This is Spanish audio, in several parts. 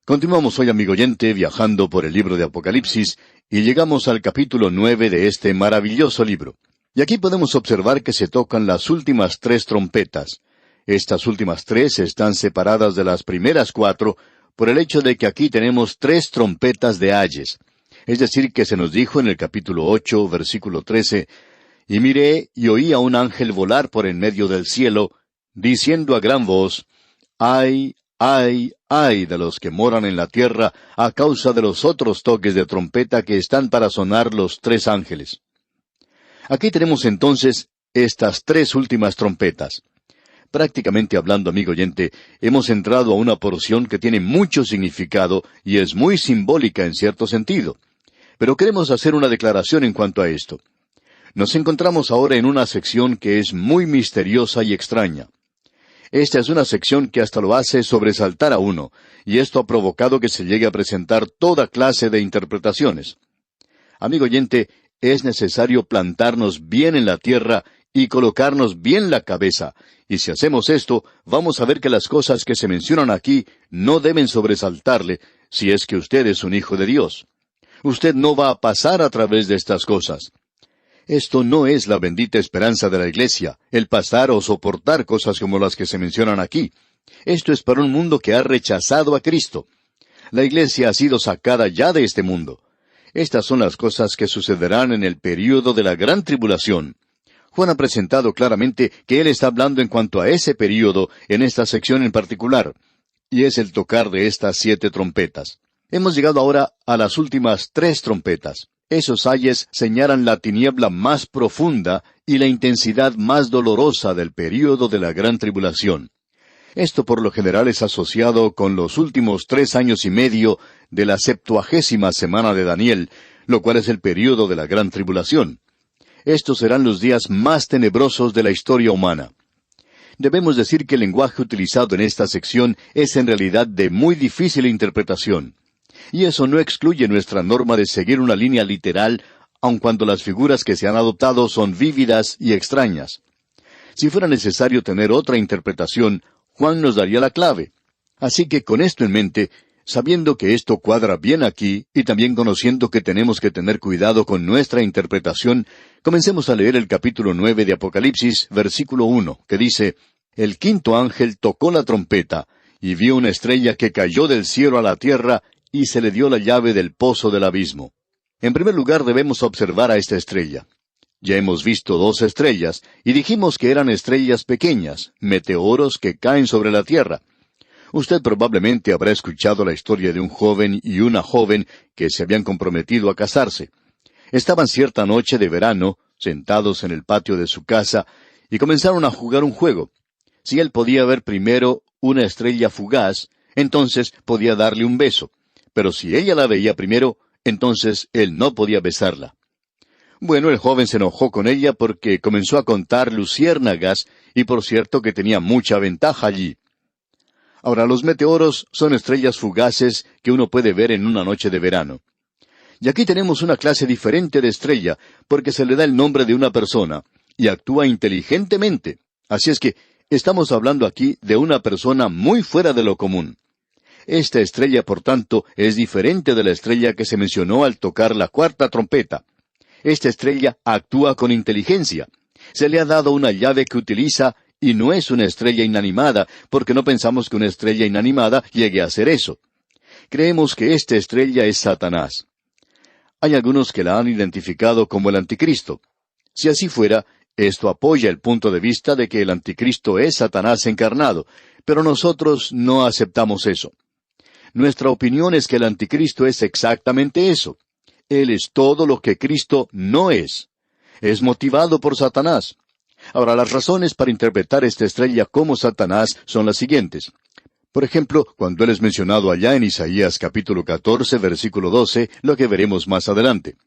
Continuamos hoy, amigo oyente, viajando por el libro de Apocalipsis, y llegamos al capítulo 9 de este maravilloso libro. Y aquí podemos observar que se tocan las últimas 3 trompetas. Estas últimas 3 están separadas de las primeras 4 por el hecho de que aquí tenemos 3 trompetas de ayes. Es decir, que se nos dijo en el capítulo 8, versículo 13, «Y miré y oí a un ángel volar por en medio del cielo, diciendo a gran voz, ¡Ay, ay, ay de los que moran en la tierra a causa de los otros toques de trompeta que están para sonar los 3 ángeles!» Aquí tenemos entonces estas 3 últimas trompetas. Prácticamente hablando, amigo oyente, hemos entrado a una porción que tiene mucho significado y es muy simbólica en cierto sentido. Pero queremos hacer una declaración en cuanto a esto. Nos encontramos ahora en una sección que es muy misteriosa y extraña. Esta es una sección que hasta lo hace sobresaltar a uno, y esto ha provocado que se llegue a presentar toda clase de interpretaciones. Amigo oyente, es necesario plantarnos bien en la tierra y colocarnos bien la cabeza, y si hacemos esto, vamos a ver que las cosas que se mencionan aquí no deben sobresaltarle si es que usted es un hijo de Dios. Usted no va a pasar a través de estas cosas. Esto no es la bendita esperanza de la iglesia, el pasar o soportar cosas como las que se mencionan aquí. Esto es para un mundo que ha rechazado a Cristo. La iglesia ha sido sacada ya de este mundo. Estas son las cosas que sucederán en el período de la gran tribulación. Juan ha presentado claramente que él está hablando en cuanto a ese período en esta sección en particular, y es el tocar de estas 7 trompetas. Hemos llegado ahora a las últimas 3 trompetas. Esos ayes señalan la tiniebla más profunda y la intensidad más dolorosa del período de la gran tribulación. Esto por lo general es asociado con los últimos 3 años y medio de la 70ª semana de Daniel, lo cual es el período de la gran tribulación. Estos serán los días más tenebrosos de la historia humana. Debemos decir que el lenguaje utilizado en esta sección es en realidad de muy difícil interpretación. Y eso no excluye nuestra norma de seguir una línea literal, aun cuando las figuras que se han adoptado son vívidas y extrañas. Si fuera necesario tener otra interpretación, Juan nos daría la clave. Así que con esto en mente, sabiendo que esto cuadra bien aquí, y también conociendo que tenemos que tener cuidado con nuestra interpretación, comencemos a leer el capítulo 9 de Apocalipsis, versículo 1, que dice, «El 5º ángel tocó la trompeta, y vio una estrella que cayó del cielo a la tierra, y se le dio la llave del pozo del abismo». En primer lugar debemos observar a esta estrella. Ya hemos visto 2 estrellas, y dijimos que eran estrellas pequeñas, meteoros que caen sobre la tierra. Usted probablemente habrá escuchado la historia de un joven y una joven que se habían comprometido a casarse. Estaban cierta noche de verano, sentados en el patio de su casa, y comenzaron a jugar un juego. Si él podía ver primero una estrella fugaz, entonces podía darle un beso. Pero si ella la veía primero, entonces él no podía besarla. Bueno, el joven se enojó con ella porque comenzó a contar luciérnagas, y por cierto que tenía mucha ventaja allí. Ahora, los meteoros son estrellas fugaces que uno puede ver en una noche de verano. Y aquí tenemos una clase diferente de estrella, porque se le da el nombre de una persona, y actúa inteligentemente. Así es que estamos hablando aquí de una persona muy fuera de lo común. Esta estrella, por tanto, es diferente de la estrella que se mencionó al tocar la 4ª trompeta. Esta estrella actúa con inteligencia. Se le ha dado una llave que utiliza, y no es una estrella inanimada, porque no pensamos que una estrella inanimada llegue a hacer eso. Creemos que esta estrella es Satanás. Hay algunos que la han identificado como el anticristo. Si así fuera, esto apoya el punto de vista de que el anticristo es Satanás encarnado, pero nosotros no aceptamos eso. Nuestra opinión es que el anticristo es exactamente eso. Él es todo lo que Cristo no es. Es motivado por Satanás. Ahora, las razones para interpretar esta estrella como Satanás son las siguientes. Por ejemplo, cuando él es mencionado allá en Isaías capítulo 14, versículo 12, lo que veremos más adelante.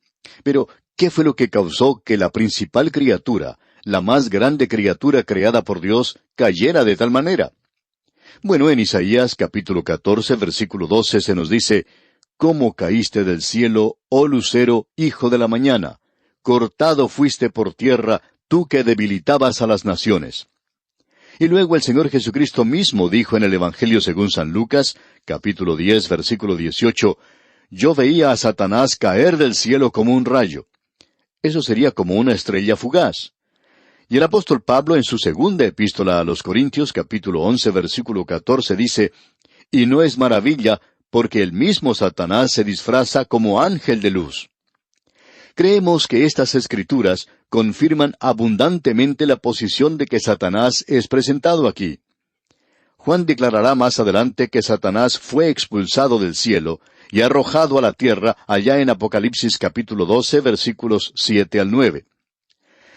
Pero, ¿qué fue lo que causó que la principal criatura, la más grande criatura creada por Dios, cayera de tal manera? Bueno, en Isaías capítulo 14, versículo 12 se nos dice, «¿Cómo caíste del cielo, oh lucero, hijo de la mañana? Cortado fuiste por tierra, tú que debilitabas a las naciones». Y luego el Señor Jesucristo mismo dijo en el Evangelio según San Lucas, capítulo 10, versículo 18, «Yo veía a Satanás caer del cielo como un rayo». Eso sería como una estrella fugaz. Y el apóstol Pablo en su segunda epístola a los Corintios, capítulo 11, versículo 14, dice, «Y no es maravilla, porque el mismo Satanás se disfraza como ángel de luz». Creemos que estas escrituras confirman abundantemente la posición de que Satanás es presentado aquí. Juan declarará más adelante que Satanás fue expulsado del cielo y arrojado a la tierra allá en Apocalipsis capítulo 12, versículos 7 al 9.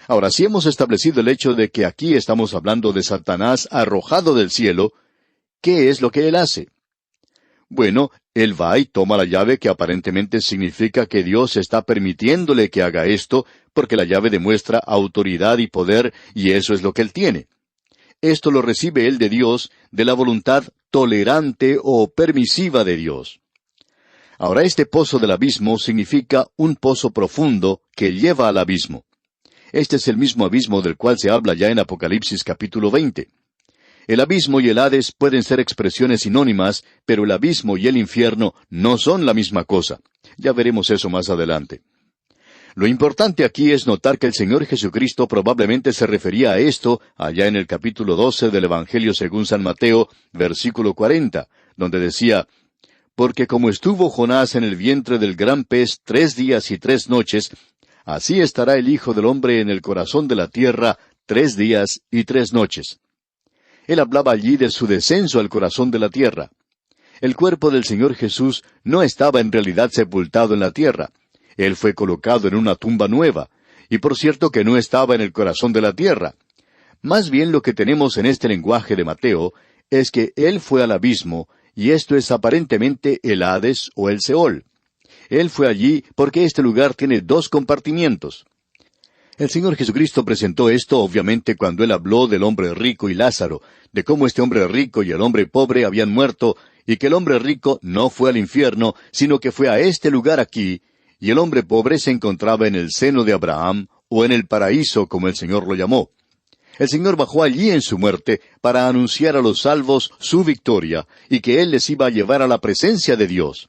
Ahora, si hemos establecido el hecho de que aquí estamos hablando de Satanás arrojado del cielo, ¿qué es lo que él hace? Bueno, él va y toma la llave, que aparentemente significa que Dios está permitiéndole que haga esto, porque la llave demuestra autoridad y poder, y eso es lo que él tiene. Esto lo recibe él de Dios, de la voluntad tolerante o permisiva de Dios. Ahora, este pozo del abismo significa un pozo profundo que lleva al abismo. Este es el mismo abismo del cual se habla ya en Apocalipsis capítulo 20. El abismo y el Hades pueden ser expresiones sinónimas, pero el abismo y el infierno no son la misma cosa. Ya veremos eso más adelante. Lo importante aquí es notar que el Señor Jesucristo probablemente se refería a esto allá en el capítulo 12 del Evangelio según San Mateo, versículo 40, donde decía, «Porque como estuvo Jonás en el vientre del gran pez 3 días y 3 noches, así estará el Hijo del Hombre en el corazón de la tierra 3 días y 3 noches». Él hablaba allí de su descenso al corazón de la tierra. El cuerpo del Señor Jesús no estaba en realidad sepultado en la tierra. Él fue colocado en una tumba nueva, y por cierto que no estaba en el corazón de la tierra. Más bien lo que tenemos en este lenguaje de Mateo es que Él fue al abismo, y esto es aparentemente el Hades o el Seol. Él fue allí porque este lugar tiene 2 compartimientos. El Señor Jesucristo presentó esto obviamente cuando Él habló del hombre rico y Lázaro, de cómo este hombre rico y el hombre pobre habían muerto, y que el hombre rico no fue al infierno, sino que fue a este lugar aquí, y el hombre pobre se encontraba en el seno de Abraham, o en el paraíso, como el Señor lo llamó. El Señor bajó allí en su muerte para anunciar a los salvos su victoria, y que Él les iba a llevar a la presencia de Dios.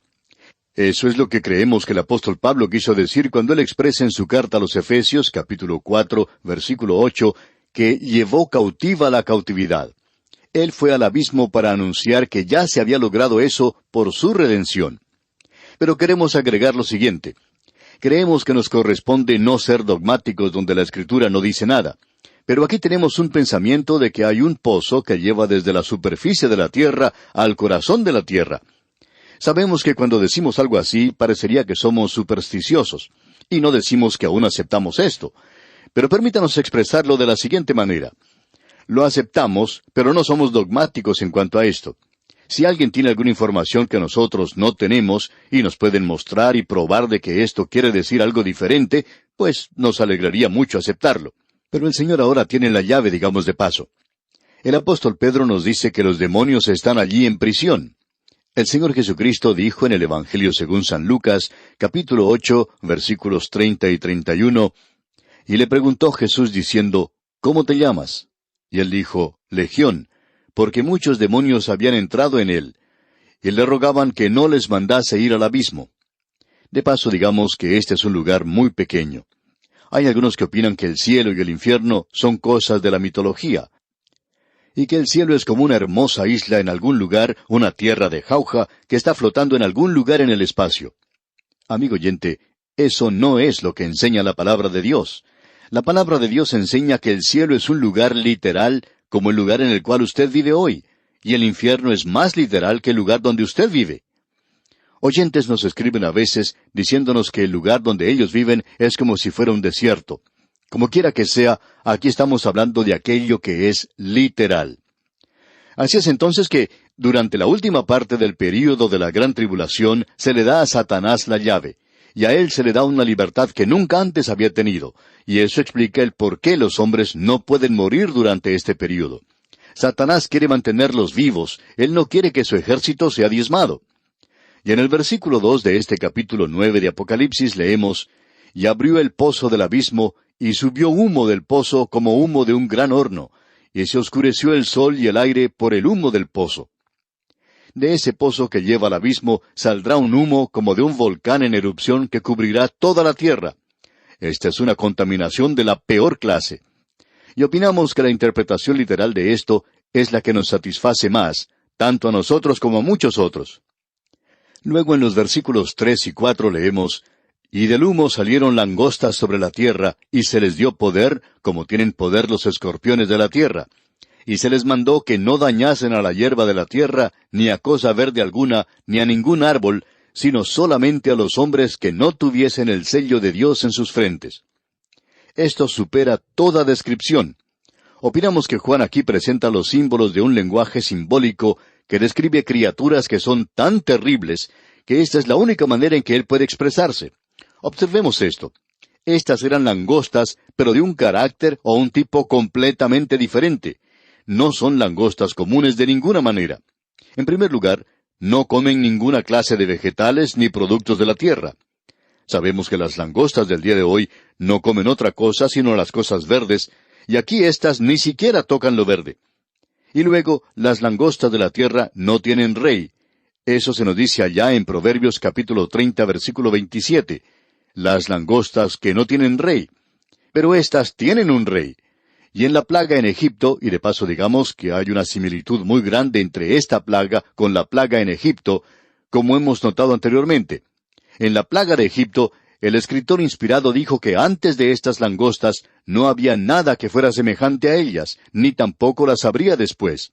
Eso es lo que creemos que el apóstol Pablo quiso decir cuando él expresa en su carta a los Efesios, capítulo 4, versículo 8, que llevó cautiva la cautividad. Él fue al abismo para anunciar que ya se había logrado eso por su redención. Pero queremos agregar lo siguiente. Creemos que nos corresponde no ser dogmáticos donde la Escritura no dice nada. Pero aquí tenemos un pensamiento de que hay un pozo que lleva desde la superficie de la tierra al corazón de la tierra. Sabemos que cuando decimos algo así, parecería que somos supersticiosos, y no decimos que aún aceptamos esto. Pero permítanos expresarlo de la siguiente manera. Lo aceptamos, pero no somos dogmáticos en cuanto a esto. Si alguien tiene alguna información que nosotros no tenemos, y nos pueden mostrar y probar de que esto quiere decir algo diferente, pues nos alegraría mucho aceptarlo. Pero el Señor ahora tiene la llave, digamos de paso. El apóstol Pedro nos dice que los demonios están allí en prisión. El Señor Jesucristo dijo en el Evangelio según San Lucas, capítulo 8, versículos 30 y 31, y le preguntó Jesús diciendo, ¿cómo te llamas? Y él dijo, Legión, porque muchos demonios habían entrado en él, y le rogaban que no les mandase ir al abismo. De paso, digamos que este es un lugar muy pequeño. Hay algunos que opinan que el cielo y el infierno son cosas de la mitología, y que el cielo es como una hermosa isla en algún lugar, una tierra de jauja, que está flotando en algún lugar en el espacio. Amigo oyente, eso no es lo que enseña la palabra de Dios. La palabra de Dios enseña que el cielo es un lugar literal, como el lugar en el cual usted vive hoy, y el infierno es más literal que el lugar donde usted vive. Oyentes nos escriben a veces diciéndonos que el lugar donde ellos viven es como si fuera un desierto. Como quiera que sea, aquí estamos hablando de aquello que es literal. Así es entonces que, durante la última parte del período de la gran tribulación, se le da a Satanás la llave, y a él se le da una libertad que nunca antes había tenido, y eso explica el por qué los hombres no pueden morir durante este período. Satanás quiere mantenerlos vivos, él no quiere que su ejército sea diezmado. Y en el versículo 2 de este capítulo 9 de Apocalipsis leemos, «Y abrió el pozo del abismo, y subió humo del pozo como humo de un gran horno, y se oscureció el sol y el aire por el humo del pozo. De ese pozo que lleva al abismo saldrá un humo como de un volcán en erupción que cubrirá toda la tierra. Esta es una contaminación de la peor clase. Y opinamos que la interpretación literal de esto es la que nos satisface más, tanto a nosotros como a muchos otros. Luego en los versículos 3 y 4 leemos, «Y del humo salieron langostas sobre la tierra, y se les dio poder, como tienen poder los escorpiones de la tierra. Y se les mandó que no dañasen a la hierba de la tierra, ni a cosa verde alguna, ni a ningún árbol, sino solamente a los hombres que no tuviesen el sello de Dios en sus frentes». Esto supera toda descripción. Opinamos que Juan aquí presenta los símbolos de un lenguaje simbólico que describe criaturas que son tan terribles que esta es la única manera en que él puede expresarse. Observemos esto. Estas eran langostas, pero de un carácter o un tipo completamente diferente. No son langostas comunes de ninguna manera. En primer lugar, no comen ninguna clase de vegetales ni productos de la tierra. Sabemos que las langostas del día de hoy no comen otra cosa sino las cosas verdes, y aquí éstas ni siquiera tocan lo verde. Y luego, las langostas de la tierra no tienen rey. Eso se nos dice allá en Proverbios capítulo 30, versículo 27. Las langostas que no tienen rey. Pero éstas tienen un rey. Y en la plaga en Egipto, y de paso digamos que hay una similitud muy grande entre esta plaga con la plaga en Egipto, como hemos notado anteriormente. En la plaga de Egipto, el escritor inspirado dijo que antes de estas langostas no había nada que fuera semejante a ellas, ni tampoco las habría después.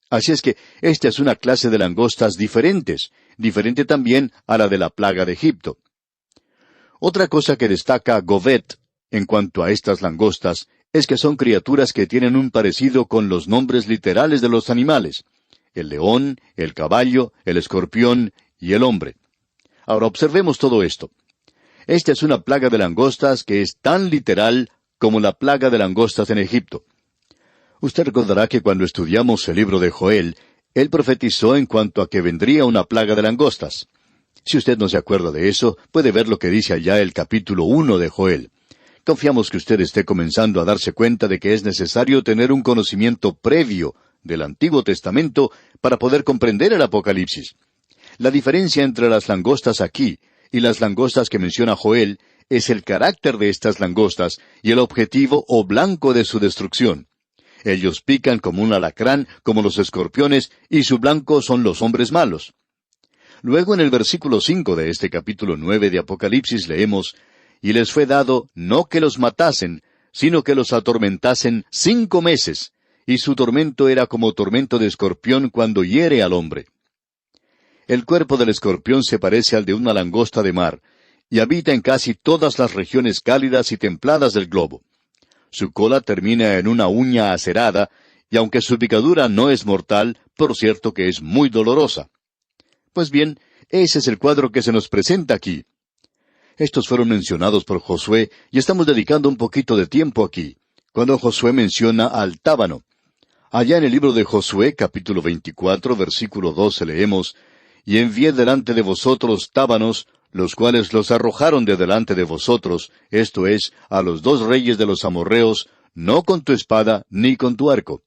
Así es que esta es una clase de langostas diferentes, diferente también a la de la plaga de Egipto. Otra cosa que destaca Govet en cuanto a estas langostas es que son criaturas que tienen un parecido con los nombres literales de los animales: el león, el caballo, el escorpión y el hombre. Ahora observemos todo esto. Esta es una plaga de langostas que es tan literal como la plaga de langostas en Egipto. Usted recordará que cuando estudiamos el libro de Joel, él profetizó en cuanto a que vendría una plaga de langostas. Si usted no se acuerda de eso, puede ver lo que dice allá el capítulo 1 de Joel. Confiamos que usted esté comenzando a darse cuenta de que es necesario tener un conocimiento previo del Antiguo Testamento para poder comprender el Apocalipsis. La diferencia entre las langostas aquí y las langostas que menciona Joel es el carácter de estas langostas y el objetivo o blanco de su destrucción. Ellos pican como un alacrán, como los escorpiones, y su blanco son los hombres malos. Luego en el versículo 5 de este capítulo 9 de Apocalipsis leemos, «Y les fue dado no que los matasen, sino que los atormentasen 5 meses, y su tormento era como tormento de escorpión cuando hiere al hombre». El cuerpo del escorpión se parece al de una langosta de mar, y habita en casi todas las regiones cálidas y templadas del globo. Su cola termina en una uña acerada, y aunque su picadura no es mortal, por cierto que es muy dolorosa. Pues bien, ese es el cuadro que se nos presenta aquí. Estos fueron mencionados por Josué, y estamos dedicando un poquito de tiempo aquí, cuando Josué menciona al tábano. Allá en el libro de Josué, capítulo 24, versículo 12, leemos, «Y envié delante de vosotros tábanos, los cuales los arrojaron de delante de vosotros, esto es, a los 2 reyes de los amorreos, no con tu espada ni con tu arco».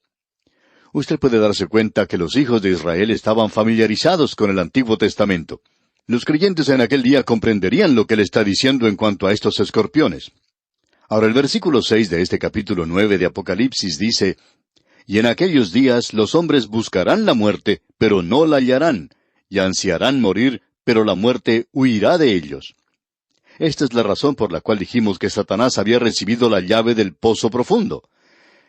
Usted puede darse cuenta que los hijos de Israel estaban familiarizados con el Antiguo Testamento. Los creyentes en aquel día comprenderían lo que él está diciendo en cuanto a estos escorpiones. Ahora el versículo 6 de este capítulo 9 de Apocalipsis dice, «Y en aquellos días los hombres buscarán la muerte, pero no la hallarán, y ansiarán morir, pero la muerte huirá de ellos». Esta es la razón por la cual dijimos que Satanás había recibido la llave del pozo profundo.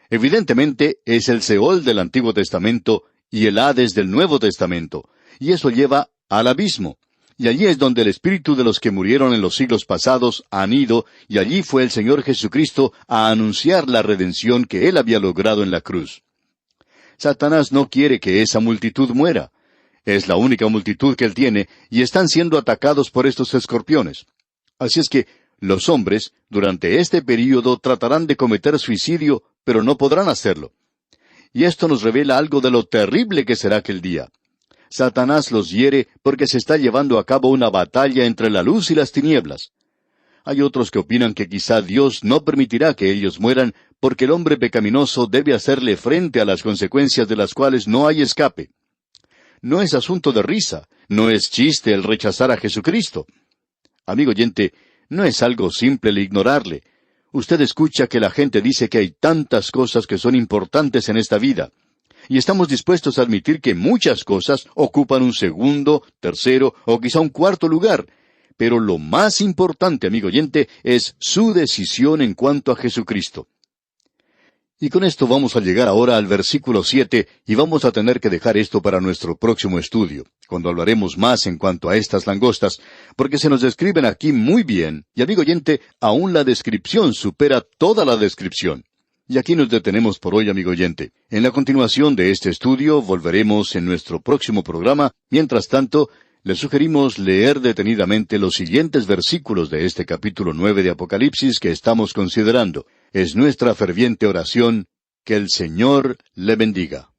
Evidentemente es el Seol del Antiguo Testamento y el Hades del Nuevo Testamento, y eso lleva al abismo. Y allí es donde el espíritu de los que murieron en los siglos pasados han ido, y allí fue el Señor Jesucristo a anunciar la redención que Él había logrado en la cruz. Satanás no quiere que esa multitud muera. Es la única multitud que él tiene, y están siendo atacados por estos escorpiones. Así es que los hombres, durante este período, tratarán de cometer suicidio, pero no podrán hacerlo. Y esto nos revela algo de lo terrible que será aquel día. Satanás los hiere porque se está llevando a cabo una batalla entre la luz y las tinieblas. Hay otros que opinan que quizá Dios no permitirá que ellos mueran porque el hombre pecaminoso debe hacerle frente a las consecuencias de las cuales no hay escape. No es asunto de risa, no es chiste el rechazar a Jesucristo. Amigo oyente, no es algo simple el ignorarle. Usted escucha que la gente dice que hay tantas cosas que son importantes en esta vida. Y estamos dispuestos a admitir que muchas cosas ocupan un segundo, tercero o quizá un cuarto lugar. Pero lo más importante, amigo oyente, es su decisión en cuanto a Jesucristo. Y con esto vamos a llegar ahora al versículo 7, y vamos a tener que dejar esto para nuestro próximo estudio, cuando hablaremos más en cuanto a estas langostas, porque se nos describen aquí muy bien, y amigo oyente, aún la descripción supera toda la descripción. Y aquí nos detenemos por hoy, amigo oyente. En la continuación de este estudio volveremos en nuestro próximo programa. Mientras tanto, le sugerimos leer detenidamente los siguientes versículos de este capítulo 9 de Apocalipsis que estamos considerando. Es nuestra ferviente oración que el Señor le bendiga.